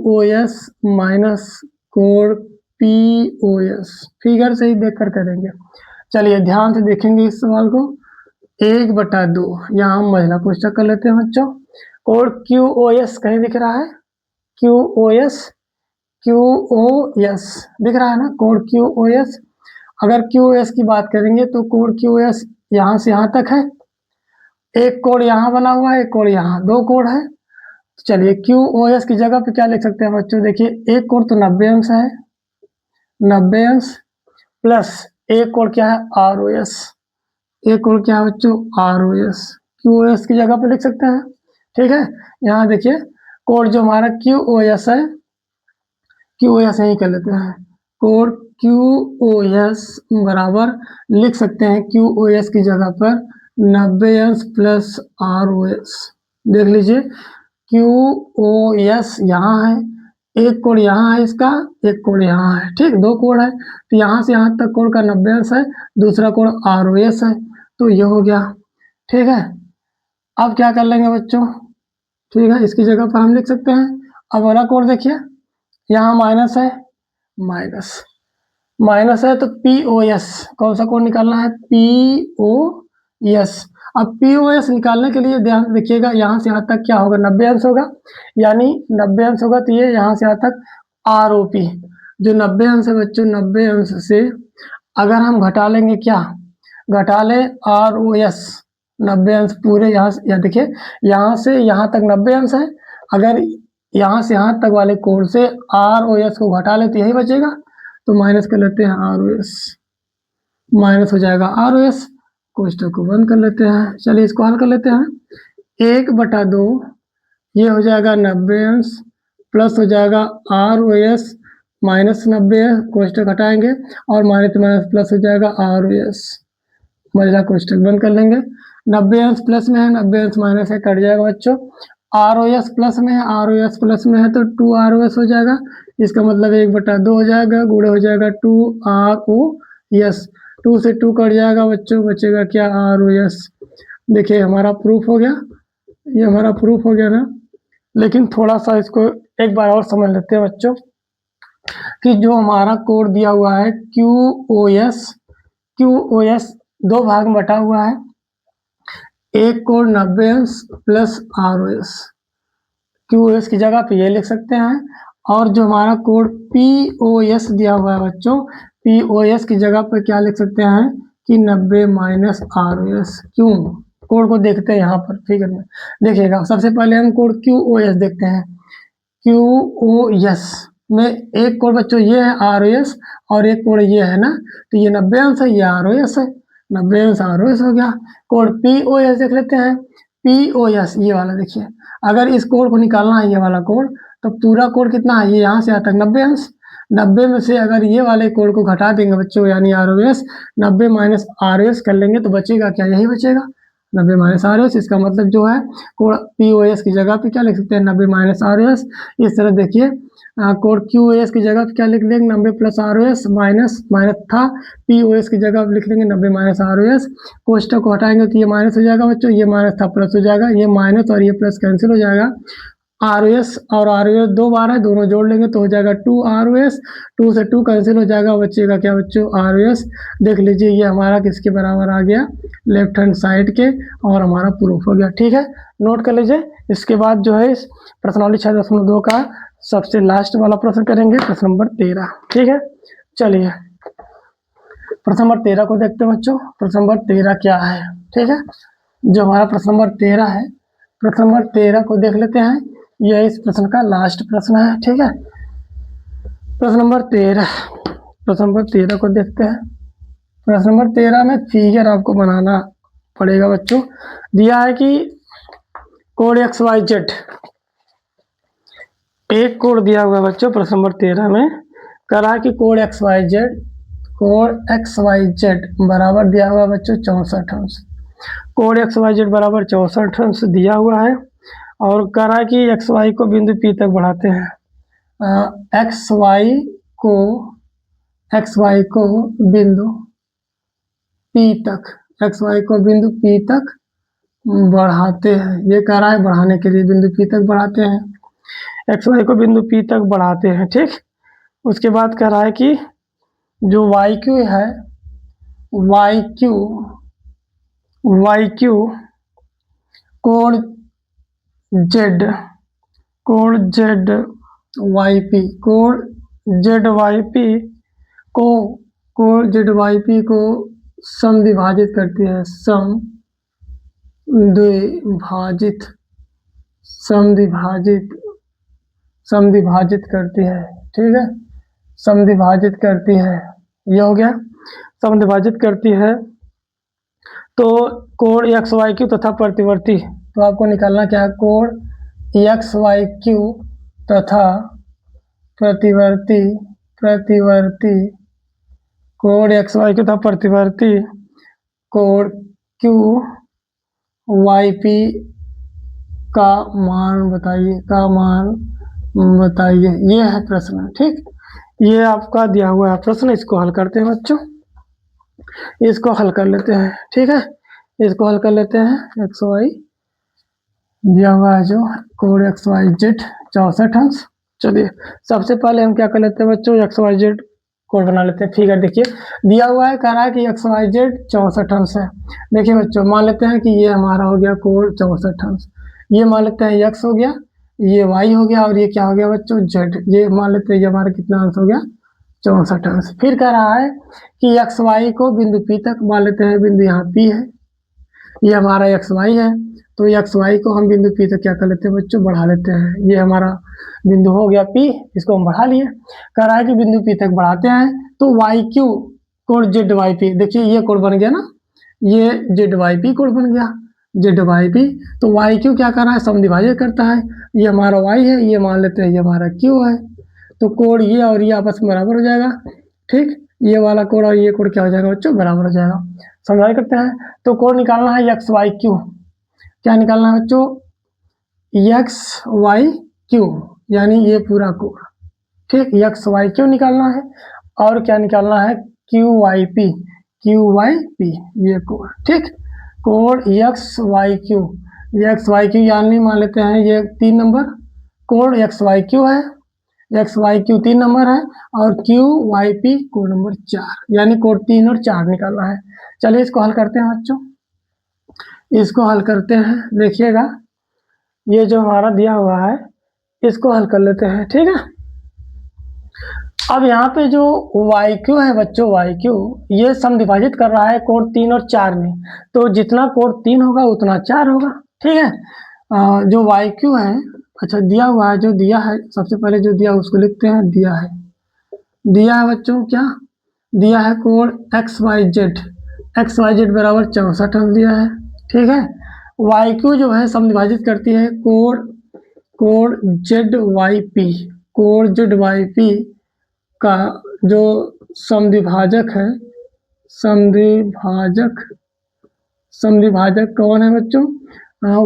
ओ एस माइनस कोण पी ओ एस, फिगर से ही देख कर करेंगे। चलिए ध्यान से देखेंगे इस सवाल को, 1/2 यहाँ हम महिला कोष्टक कर लेते हैं बच्चों। कोण क्यू ओ एस कहीं दिख रहा है, Q O S, Q O S दिख रहा है ना, कोण क्यू ओ एस। अगर क्यू एस की बात करेंगे तो कोण क्यू एस यहाँ से यहाँ तक है, एक कोण यहाँ बना हुआ है, एक कोण यहाँ, दो कोण है। तो चलिए क्यू ओ एस की जगह पे क्या लिख सकते हैं बच्चों, देखिए एक कोण तो 90 अंश है, 90 अंश प्लस एक कोण क्या है आर ओ एस, एक कोण क्या है बच्चों R O S, Q O S की जगह पे लिख सकते हैं, ठीक है। यहाँ देखिए कोण जो हमारा क्यू ओ एस है, क्यू ओ एस यही कर लेते हैं, कोण क्यू ओ एस बराबर लिख सकते हैं क्यू ओ एस की जगह पर 90 अंश प्लस आर ओ एस। देख लीजिए क्यू ओ एस यहाँ है, एक कोण यहाँ है इसका, एक कोण यहाँ है, ठीक, दो कोण है, तो यहाँ से यहाँ तक कोण का 90 अंश है, दूसरा कोण आर ओ एस है, तो ये हो गया, ठीक है। अब क्या कर लेंगे बच्चों, ठीक है, इसकी जगह पर हम लिख सकते हैं। अब वाला कोण देखिए यहाँ माइनस है, माइनस माइनस है, तो पी ओ एस कौन सा कोण निकालना है, पी ओ एस। अब पी ओ एस निकालने के लिए ध्यान देखिएगा, यहाँ से यहाँ तक क्या होगा 90 अंश होगा, यानी 90 अंश होगा, तो ये यहाँ से यहाँ तक आर ओ पी, जो 90 अंश है बच्चों, 90 अंश से अगर हम घटा लेंगे क्या, घटा ले आर ओ एस, 90 अंश पूरे यहाँ से, यहाँ देखिए यहाँ से यहाँ तक 90 अंश है, अगर यहाँ से यहाँ तक वाले कोण से आर ओ एस को घटा ले तो यही बचेगा, तो माइनस कर लेते हैं आर ओ एस, माइनस हो जाएगा आर ओ एस, कोष्टक को बंद कर लेते हैं। चलिए इसको हल कर लेते हैं, 1/2 ये हो जाएगा 90 अंश प्लस हो जाएगा आर ओ एस माइनस 90 कोष्टक हटाएंगे और माइनस माइनस प्लस हो जाएगा आर ओ एस, मजेदार कोष्टक बंद कर लेंगे। 90 अंश प्लस में है, 90 अंश माइनस है, कट जाएगा बच्चों। आर ओ एस प्लस में है, आर ओ एस प्लस में है तो 2 आर ओ एस हो जाएगा, इसका मतलब 1/2 हो जाएगा, गुणे हो जाएगा 2 आर ओ एस, 2 से 2 कट जाएगा बच्चों, बचेगा क्या आर ओ एस। देखिए हमारा प्रूफ हो गया, ये हमारा प्रूफ हो गया ना। लेकिन थोड़ा सा इसको एक बार और समझ लेते हैं बच्चों, कि जो हमारा कोड दिया हुआ है Q O S, Q O S दो भाग में बटा हुआ है, एक कोड 90 अंश plus R O S, Q S की जगह पे ये लिख सकते हैं, और जो हमारा कोड पी ओ एस दिया हुआ है बच्चों, पी ओ एस की जगह पे क्या लिख सकते हैं कि 90 माइनस आर ओ एस। क्यों, कोड को देखते हैं यहाँ पर फिगर में, देखिएगा सबसे पहले हम कोड क्यू ओ एस देखते हैं, क्यू ओ एस में एक कोड बच्चों ये है आर ओ एस और एक कोड ये है ना, तो ये 90 अंश है, ये आर ओ एस है, 90 अंश आर ओ एस हो गया। कोड पी ओ एस देख लेते हैं, पी ओ एस ये वाला देखिए, अगर इस कोड को निकालना है ये वाला कोड, तो पूरा कोड कितना है, ये यहाँ से यहाँ तक 90 अंश, 90 में से अगर ये वाले कोड को घटा देंगे बच्चों यानी R O S, 90 minus R O S कर लेंगे तो बचेगा क्या, यही बचेगा, 90 माइनस आर एस। इसका मतलब जो है कोड पी ओ एस की जगह पे क्या लिख सकते हैं, 90 माइनस आर एस। इस तरह देखिए कोड क्यू एस की जगह पे क्या लिख लेंगे, 90 plus R S, minus minus था, पी ओ एस की जगह पे लिख लेंगे 90 माइनस आर एस। कोष्टक को हटाएंगे तो ये माइनस हो जाएगा बच्चों, ये माइनस था प्लस हो जाएगा, ये माइनस और ये प्लस कैंसिल हो जाएगा। आर एस और आर एस 2 बार है, दोनों जोड़ लेंगे तो हो जाएगा 2 आर एस, 2 से 2 कैंसिल हो जाएगा, बचेगा क्या बच्चों, आर एस। देख लीजिए ये हमारा किसके बराबर आ गया, लेफ्ट हैंड साइड के, और हमारा प्रूफ हो गया। ठीक है, नोट कर लीजिए। इसके बाद जो है इस प्रश्नावली 6.2 का सबसे लास्ट वाला प्रश्न करेंगे, प्रश्न नंबर 13। ठीक है, चलिए प्रश्न नंबर 13 को देखते हैं बच्चों। प्रश्न नंबर 13 क्या है, ठीक है, जो हमारा प्रश्न नंबर 13 है, प्रश्न नंबर 13 को देख लेते हैं। यह इस प्रश्न का लास्ट प्रश्न है। ठीक है, प्रश्न नंबर 13 को देखते हैं। प्रश्न नंबर 13 में फिगर आपको बनाना पड़ेगा बच्चों। दिया है कि कोड एक्स वाई जेड, एक कोड दिया हुआ है बच्चों प्रश्न नंबर 13 में, करा कि कोड एक्स वाई जेड बराबर दिया हुआ है बच्चों 64 अंश। कोड एक्स वाई जेड बराबर 64 अंश दिया हुआ है, और करा कि एक्स वाई को बिंदु पी तक बढ़ाते हैं। एक्स वाई को बिंदु पी तक, एक्स वाई को बिंदु पी तक बढ़ाते हैं। ये कह रहा है बढ़ाने के लिए बिंदु पी तक बढ़ाते हैं, एक्स वाई को बिंदु पी तक बढ़ाते हैं। ठीक, उसके बाद कह रहा है कि जो वाई क्यू है, वाई क्यू कोड जेड वाई पी, कोड जेड वाई पी को समद्विभाजित करती है, समद्विभाजित करती है। ठीक है, समद्विभाजित करती है, ये हो गया, समद्विभाजित करती है। तो कोण एक्स वाई क्यू तथा प्रतिवर्ती, तो आपको निकालना क्या है, कोण एक्स वाई क्यू तथा प्रतिवर्ती कोण एक्स वाई क्यू तथा प्रतिवर्ती कोण क्यू वाई पी का मान बताइए, ये है प्रश्न। ठीक, ये आपका दिया हुआ है प्रश्न, इसको हल करते हैं बच्चों, इसको हल कर लेते हैं। ठीक है, इसको हल कर लेते हैं। एक्स वाई दिया हुआ है जो कोड एक्स वाई जेड 64 अंश। चलिए सबसे पहले हम क्या कर लेते हैं बच्चों, एक्स वाई जेड कोड बना लेते हैं। फिगर देखिए दिया हुआ है, कह रहा है कि एक्स वाई जेड 64 अंश है। देखिए बच्चों, मान लेते हैं कि ये हमारा हो गया कोड 64 अंश, ये मान लेते हैं एक्स हो गया, ये वाई हो गया, और ये क्या हो गया बच्चों, जेड। ये मान लेते हैं ये हमारा कितना अंश हो गया, 64 अंश। फिर कह रहा है कि एक्स वाई को बिंदु पी तक, मान लेते हैं बिंदु यहाँ पी है, ये हमारा एक्स वाई है, तो एक्स वाई को हम बिंदु पी तक क्या कर लेते हैं बच्चों, बढ़ा लेते हैं। ये हमारा बिंदु हो गया पी, इसको हम बढ़ा लिए। कह रहा है कि बिंदु पी तक बढ़ाते हैं, तो वाई क्यू कोड जेड वाई पी, देखिए ये कोड बन गया ना, ये जेड वाई पी कोड बन गया, जेड वाई पी। तो वाई क्यू क्या कर रहा है, समद्विभाजित करता है, ये हमारा वाई है, ये मान लेते हैं ये हमारा क्यू है, तो कोड ये और ये आपस में बराबर हो जाएगा। ठीक, ये वाला कोड और ये कोड क्या हो जाएगा बच्चों, बराबर हो जाएगा। समझाई करते हैं, तो कोड निकालना है एक्स वाई क्यू, क्या निकालना है बच्चों, एक्स वाई क्यू, यानी ये पूरा कोड। ठीक, एक्स वाई क्यू निकालना है, और क्या निकालना है, क्यू वाई पी, ये कोड। ठीक, कोड एक्स वाई क्यू यानी मान लेते हैं ये 3 नंबर, कोड एक्स वाई क्यू है, एक्स वाई क्यू 3 नंबर है, और क्यू वाई पी कोड नंबर 4, यानी कोड 3 और 4 निकालना है। चलिए इसको हल करते हैं बच्चों, इसको हल करते हैं। देखिएगा ये जो हमारा दिया हुआ है, इसको हल कर लेते हैं। ठीक है, अब यहाँ पे जो वाई क्यू है बच्चों, वाई क्यू ये समद्विभाजित कर रहा है कोड 3 और 4 में, तो जितना कोड 3 होगा उतना 4 होगा। ठीक है, जो वाई क्यू है, अच्छा दिया हुआ है, जो दिया है सबसे पहले जो दिया उसको लिखते हैं, दिया है बच्चों, क्या दिया है, कोड एक्स वाई जेड बराबर 64 अंश दिया है। ठीक है, वाई क्यू जो है समद्विभाजित करती है कोड जेड वाई पी का जो समद्विभाजक है, समद्विभाजक कौन है बच्चों?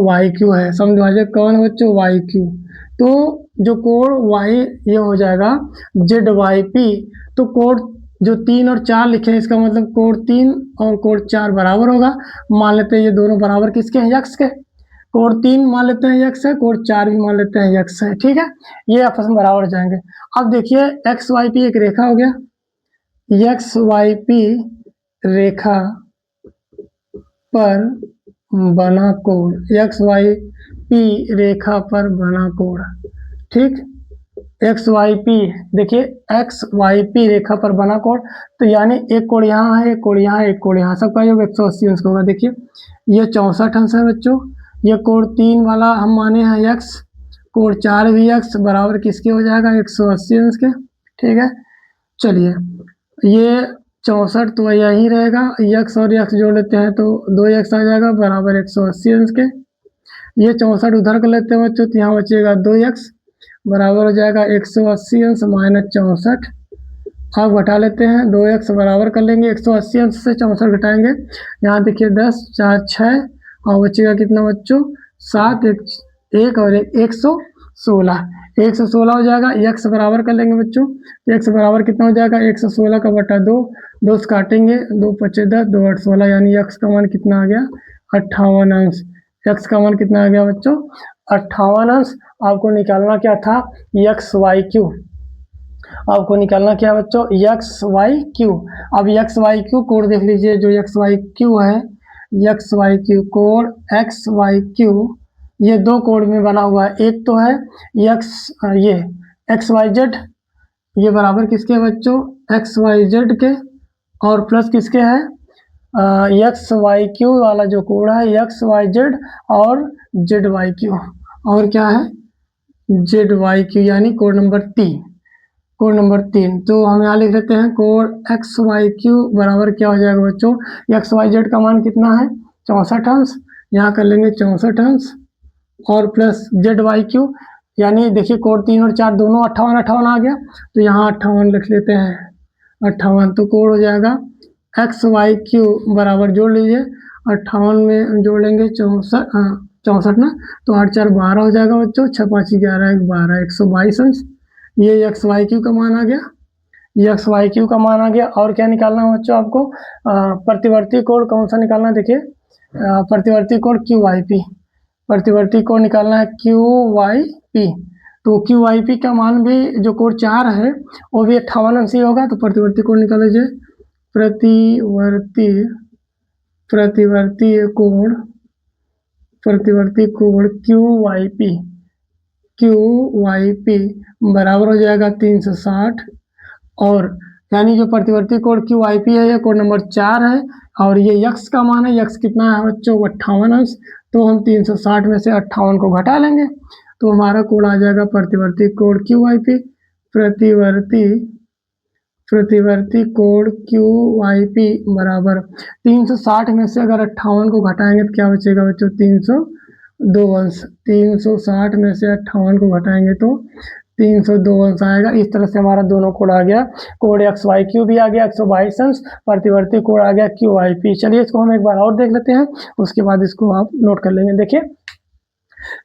वाई क्यू है। समद्विभाजक कौन है बच्चों? Y Q. तो जो कोण वाई ये हो जाएगा जेड वाई पी। तो कोण जो 3 और 4 लिखे हैं इसका मतलब कोण 3 और कोण 4 बराबर होगा। मान लेते हैं ये दोनों बराबर किसके हैं? यक्स के। कोण 3 मान लेते हैं यक्स है, कोण 4 भी मान लेते हैं यक्स है। ठीक है, ये आपस में बराबर हो जाएंगे। अब देखिए एक्स वाई पी एक रेखा हो गया, एक्स वाई पी रेखा पर बना कोण, एक्स वाई पी रेखा पर बना कोण। ठीक, एक्स वाई पी, देखिए एक्स वाई पी रेखा पर बना कोण, तो यानी एक कोण यहाँ है, एक कोण यहाँ है, एक कोण यहाँ, सबका योग 180 अंश होगा। देखिए ये 64 अंश है बच्चों। ये कोण 3 वाला हम माने हैं एक्स, कोण 4 भी एक्स, बराबर किसके हो जाएगा? 180 अंश के। ठीक है, चलिए ये 64 तो यही रहेगा, यक्स और यक्स जोड़ लेते हैं तो 2 यक्स आ जाएगा बराबर 180 अंश के। ये 64 उधर कर लेते हैं बच्चों, तो यहाँ बचेगा 2 यक्स बराबर हो जाएगा 180 अंश माइनस 64। अब घटा लेते हैं, 2 एक्स बराबर कर लेंगे 180 अंश से 64 घटाएंगे। यहाँ देखिए 10 4 6 और बचेगा कितना बच्चों? 7 1 और 1 116। 116 हो जाएगा। एक्स बराबर कर लेंगे बच्चों, एक्स बराबर कितना हो जाएगा? 116 का बटा 2, 2 से काटेंगे 2 पचे 10, 2 8 16, यानी एक्स का मान कितना आ गया? 58 अंश। एक्स का मान कितना आ गया बच्चों? 58 अंश। आपको निकालना क्या था? X Y Q. आपको निकालना क्या है बच्चों? X Y Q. अब एक्स वाई क्यू कोड देख लीजिए, जो एक्स वाई क्यू है, एक्स वाई क्यू कोड एक्स वाई क्यू, ये दो कोड में बना हुआ है। एक तो है एक्स, ये एक्स वाई जेड, ये बराबर किसके है बच्चों? एक्स वाई जेड के, और प्लस किसके है? एक्स वाई क्यू वाला जो कोड है एक्स वाई जेड और जेड वाई क्यू, और क्या है? जेड वाई क्यू, यानी कोड नंबर 3। कोड नंबर 3 तो हम यहाँ लिख लेते हैं कोड एक्स वाई क्यू बराबर क्या हो जाएगा बच्चों? एक्स वाई जेड का मान कितना है? 64 अंश, यहाँ कर लेंगे 64 अंश, और प्लस जेड वाई क्यू, यानी देखिए कोड 3 और 4 दोनों 58 58 आ गया, तो यहाँ 58 लिख लेते हैं, 58। तो कोड हो जाएगा एक्स वाई क्यू बराबर जोड़ लीजिए, 58 में जोड़ लेंगे 64 ना, तो 8 4 12 हो जाएगा बच्चों, 6 5 11 1 12, 122 अंश। ये एक्स वाई क्यू का मान आ गया, ये एक्स वाई क्यू का मान आ गया। और क्या निकालना है बच्चों आपको? प्रतिवर्ती कोण कौन सा निकालना है? देखिए प्रतिवर्ती कोण क्यू वाई पी, प्रतिवर्ती कोण निकालना है क्यू वाई पी। तो क्यू वाई पी का मान भी जो कोण 4 है वो भी 58 अंश ही होगा। तो प्रतिवर्ती कोण निकाल लीजिए, प्रतिवर्ती प्रतिवर्ती कोण, प्रतिवर्ती कोण Q Y P, Q Y P बराबर हो जाएगा 360, और यानी जो प्रतिवर्ती कोण क्यू आई पी है ये कोड नंबर 4 है, और ये यक्स का मान है, यक्स कितना है बच्चों? 58 अंश। तो हम 360 में से 58 को घटा लेंगे, तो हमारा कोड आ जाएगा प्रतिवर्ती कोण क्यू आई पी, प्रतिवर्ती प्रतिवर्ती कोण क्यू आई पी बराबर 360 में से अगर 58 को घटाएंगे तो क्या बचेगा बच्चों? 302 अंश। 360 में से 58 को घटाएंगे तो 302 अंश आएगा। इस तरह से हमारा दोनों कोड आ गया, कोड एक्स वाई क्यू भी आ गया 122 अंश, प्रतिवर्ती कोड आ गया क्यू आई पी। चलिए इसको हम एक बार और देख लेते हैं, उसके बाद इसको आप नोट कर लेंगे। देखिए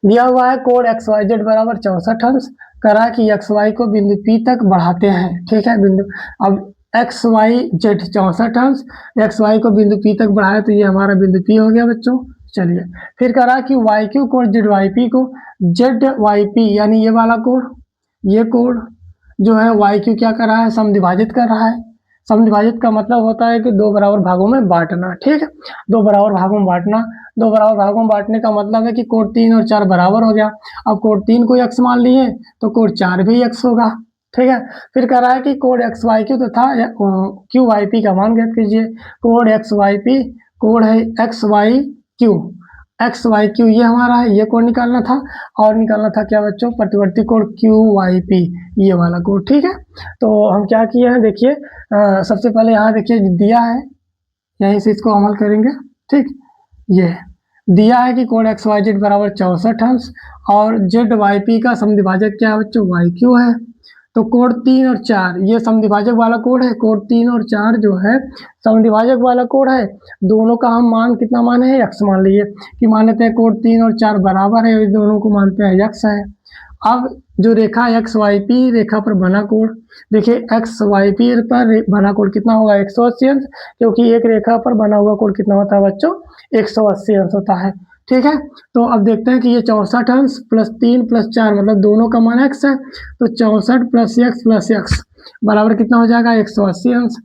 दिया हुआ है कोड एक्स वाई जेड बराबर 64 अंश, करा कि एक्स वाई को बिंदु पी तक बढ़ाते हैं। ठीक है, बिंदु, अब एक्स वाई जेड 64 अंश, एक्स वाई को बिंदु पी तक बढ़ाया, तो ये हमारा बिंदु पी हो गया बच्चों। चलिए फिर करा कि वाई क्यू कोड जेड वाई पी को, जेड वाई पी यानी ये वाला कोड, ये कोड जो है वाई क्यू क्या कर रहा है? समद्विभाजित कर रहा है। समद्विभाजित का मतलब होता है कि दो बराबर भागों में बांटना। ठीक है, दो बराबर भागों में बांटना, दो बराबर भागों में बांटने का मतलब है कि कोड 3 और 4 बराबर हो गया। अब कोड 3 को एक्स मान लिए तो कोड 4 भी एक्स होगा। ठीक है, फिर कह रहा है कि कोड एक्स वाई क्यू तथा क्यू वाई पी का मान ज्ञात कीजिए। कोड एक्स वाई पी, कोड है X Y Q, X Y Q ये हमारा है, ये कोड निकालना था, और निकालना था क्या बच्चों? प्रतिवर्ती कोड क्यू वाई पी, ये वाला कोड। ठीक है, तो हम क्या किए हैं देखिए, सबसे पहले यहाँ देखिए दिया है, यहीं से इसको अमल करेंगे। ठीक, ये दिया है कि कोड एक्स वाई जेड बराबर 64 अंश, और जेड वाई पी का समद्विभाजक क्या है बच्चों? वाई क्यू है। तो कोड 3 और 4 ये समद्विभाजक वाला कोड है। कोड 3 और 4 जो है समद्विभाजक वाला कोड है। दोनों का हम मान कितना माने हैं, x मान लिए कि मान लेते हैं कोड 3 और 4 बराबर है, दोनों को मानते हैं x है। अब जो रेखा एक्स वाई पी रेखा पर बना कोण, देखिए एक्स वाई पी पर बना कोण कितना होगा 180 अंश, क्योंकि एक रेखा पर बना हुआ कोण कितना होता है बच्चों 180 अंश होता है। ठीक है, तो अब देखते हैं कि ये 64 अंश प्लस 3 प्लस 4 मतलब दोनों का मान x है, तो 64 प्लस x बराबर कितना हो जाएगा 180 अंश।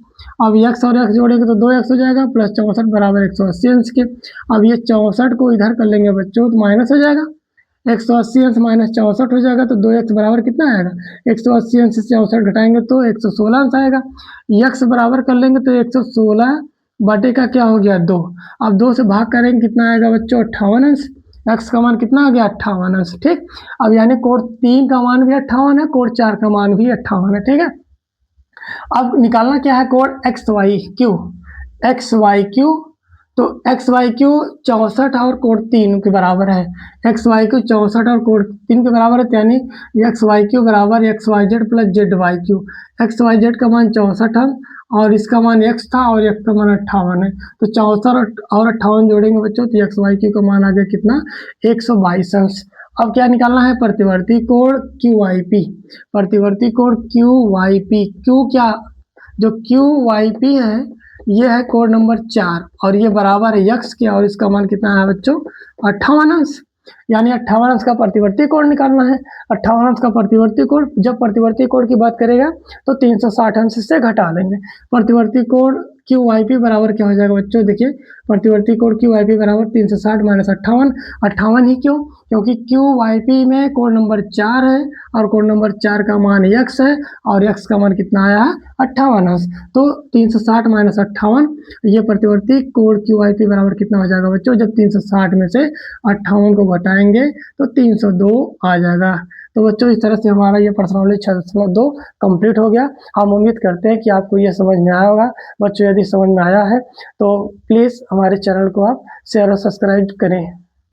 अब x और x जोड़ेंगे तो 2x हो जाएगा प्लस 64 बराबर 180 अंश के। अब ये 64 को इधर कर लेंगे बच्चों तो माइनस हो जाएगा, 180 अंश माइनस 64 हो जाएगा, तो 2x बराबर कितना आएगा 180 अंश से 64 घटाएंगे तो 116 अंश आएगा। x बराबर कर लेंगे तो 116 बटे का क्या हो गया 2। अब 2 से भाग करेंगे कितना आएगा बच्चों 58 अंश। x का मान कितना आ गया 58 अंश। ठीक, अब यानी कोड 3 का मान भी 58 है, कोड 4 का मान भी 58 है। ठीक है, अब निकालना क्या है कोड एक्स वाई क्यू, तो एक्स वाई क्यू 64 और कोड 3 के बराबर है। एक्स वाई क्यू 64 और कोड 3 के बराबर है, यानी एक्स वाई क्यू बराबर X Y Z plus Z Y Q. X Y Z का मान 64 है और इसका मान x था और x का मान 58 है, तो 64 और 58 जोड़ेंगे बच्चों तो एक्स वाई क्यू का मान आ गया कितना 122 अंश। अब क्या निकालना है प्रतिवर्ती कोण क्यू वाई पी, प्रतिवर्ती कोण क्यू वाई पी। क्यू क्या, जो क्यू वाई पी है ये है कोड नंबर 4 और ये बराबर है यक्स के, और इसका मान कितना है बच्चों 58 अंश। यानी 58 अंश का प्रतिवर्ती कोण निकालना है। 58 अंश का प्रतिवर्ती कोण, जब प्रतिवर्ती कोण की बात करेगा तो 360 अंश से घटा लेंगे। प्रतिवर्ती कोण क्यू वाई पी बराबर क्या हो जाएगा बच्चों, देखिए प्रतिवर्ती कोण क्यू वाई पी बराबर 360 माइनस 58। 58 ही क्यों, क्योंकि क्यू वाई पी में कोड नंबर 4 है और कोड नंबर 4 का मान यक्स है और यक्स का मान कितना आया है 58 अंश, तो 360 माइनस 58 ये प्रतिवर्ती कोण क्यू वाई पी बराबर कितना हो जाएगा बच्चों, जब 360 में से 58 को घटाएंगे तो 302 आ जाएगा। तो बच्चों इस तरह से हमारा ये प्रश्नावली 6.2 कंप्लीट हो गया। हम उम्मीद करते हैं कि आपको ये समझ में आया होगा। बच्चों यदि समझ में आया है तो प्लीज़ हमारे चैनल को आप शेयर और सब्सक्राइब करें।